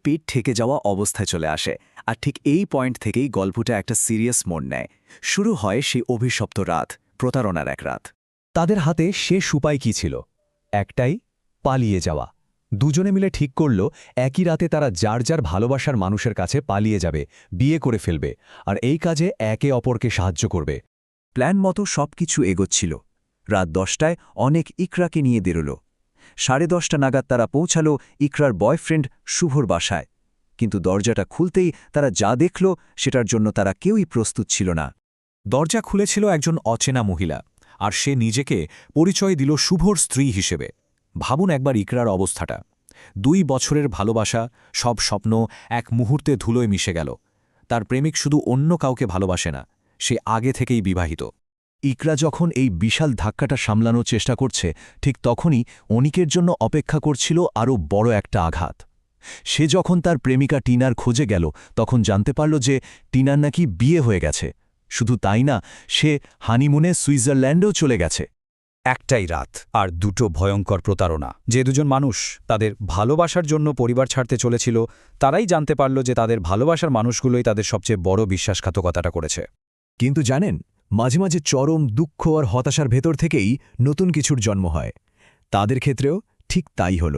পিঠ ঠেকে যাওয়া অবস্থায় চলে আসে, আর ঠিক এই পয়েন্ট থেকেই গল্পটা একটা সিরিয়াস মোড় নেয়। শুরু হয় সেই অভিশপ্ত রাত, প্রতারণার এক রাত। তাদের হাতে শেষ উপায় কি ছিল? একটাই, পালিয়ে যাওয়া। দুজনে মিলে ঠিক করল একই রাতে তারা যার যার ভালোবাসার মানুষের কাছে পালিয়ে যাবে, বিয়ে করে ফেলবে, আর এই কাজে একে অপরকে সাহায্য করবে। প্ল্যান মতো সবকিছু এগোচ্ছিল। রাত 10টায় অনেক ইকরাকে নিয়ে বেরোল। 10:30 নাগাদ তারা পৌঁছাল ইকরার বয়ফ্রেন্ড শুভর বাসায়। কিন্তু দরজাটা খুলতেই তারা যা দেখল সেটার জন্য তারা কেউই প্রস্তুত ছিল না। দরজা খুলেছিল একজন অচেনা মহিলা, আর সে নিজেকে পরিচয় দিল শুভর স্ত্রী হিসেবে। ভাবুন একবার ইকরার অবস্থাটা। 2 বছরের ভালোবাসা, সব স্বপ্ন এক মুহূর্তে ধুলোয় মিশে গেল। তার প্রেমিক শুধু অন্য কাউকে ভালোবাসে না, সে আগে থেকেই বিবাহিত। ইকরা যখন এই বিশাল ধাক্কাটা সামলানোর চেষ্টা করছে, ঠিক তখনই অনিকের জন্য অপেক্ষা করছিল আরও বড় একটা আঘাত। সে যখন তার প্রেমিকা টিনার খোঁজে গেল, তখন জানতে পারল যে টিনার নাকি বিয়ে হয়ে গেছে। শুধু তাই না, সে হানিমুনে সুইজারল্যান্ডেও চলে গেছে। একটাই রাত আর দুটো ভয়ঙ্কর প্রতারণা। যে দুজন মানুষ তাদের ভালোবাসার জন্য পরিবার ছাড়তে চলেছিল, তারাই জানতে পারল যে তাদের ভালোবাসার মানুষগুলোই তাদের সবচেয়ে বড় বিশ্বাসঘাতকতাটা করেছে। কিন্তু জানেন, মাঝে মাঝে চরম দুঃখ আর হতাশার ভেতর থেকেই নতুন কিছুর জন্ম হয়। তাদের ক্ষেত্রেও ঠিক তাই হল।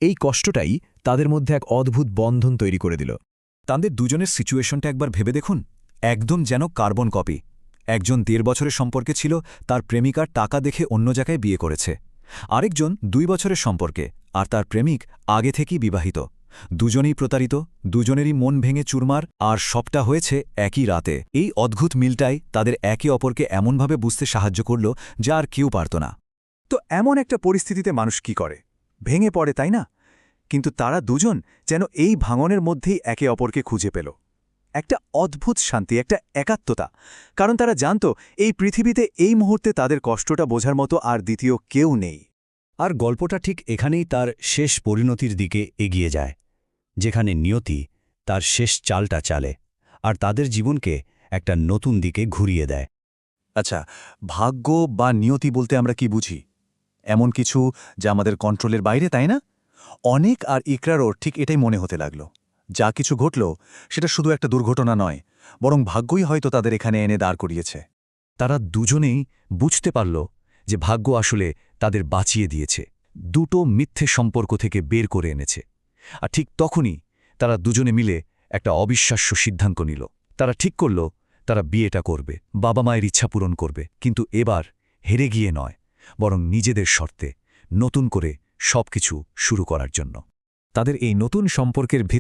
এই কষ্টটাই তাদের মধ্যে এক অদ্ভুত বন্ধন তৈরি করে দিল। তাদের দুজনের সিচুয়েশনটা একবার ভেবে দেখুন, একদম যেন কার্বন কপি। একজন 1.5 বছরের সম্পর্কে ছিল, তার প্রেমিকার টাকা দেখে অন্য জায়গায় বিয়ে করেছে। আরেকজন 2 বছরের সম্পর্কে, আর তার প্রেমিক আগে থেকেই বিবাহিত। দুজনেই প্রতারিত, দুজনেরই মন ভেঙে চুরমার, আর সবটা হয়েছে একই রাতে। এই অদ্ভুত মিলটাই তাদের একে অপরকে এমনভাবে বুঝতে সাহায্য করল যা আর কেউ পারত না। তো এমন একটা পরিস্থিতিতে মানুষ কি করে? ভেঙে পড়ে, তাই না? কিন্তু তারা দুজন যেন এই ভাঙনের মধ্যেই একে অপরকে খুঁজে পেল। একটা অদ্ভুত শান্তি, একটা একাত্মতা। কারণ তারা জানত এই পৃথিবীতে এই মুহূর্তে তাদের কষ্টটা বোঝার মতো আর দ্বিতীয় কেউ নেই। আর গল্পটা ঠিক এখানেই তার শেষ পরিণতির দিকে এগিয়ে যায়, যেখানে নিয়তি তার শেষ চালটা চালে আর তাদের জীবনকে একটা নতুন দিকে ঘুরিয়ে দেয়। আচ্ছা, ভাগ্য বা নিয়তি বলতে আমরা কি বুঝি? এমন কিছু যা আমাদের কন্ট্রোলের বাইরে, তাই না? অনেক আর ইকরারও ঠিক এটাই মনে হতে লাগল। যা কিছু ঘটল সেটা শুধু একটা দুর্ঘটনা নয়, বরং ভাগ্যই হয়তো তাদের এখানে এনে দাঁড় করিয়েছে। তারা দুজনেই বুঝতে পারল যে ভাগ্য আসলে তাদের বাঁচিয়ে দিয়েছে, দুটো মিথ্যে সম্পর্ক থেকে বের করে এনেছে। আর ঠিক তখনই তারা দুজনে মিলে একটা অবিশ্বাস্য সিদ্ধান্ত নিল। তারা ঠিক করল তারা বিয়েটা করবে, বাবা মায়ের ইচ্ছা পূরণ করবে, কিন্তু এবার হেরে গিয়ে নয়, বরং নিজেদের শর্তে নতুন করে সবকিছু শুরু করার জন্য। তাদের এই নতুন সম্পর্কের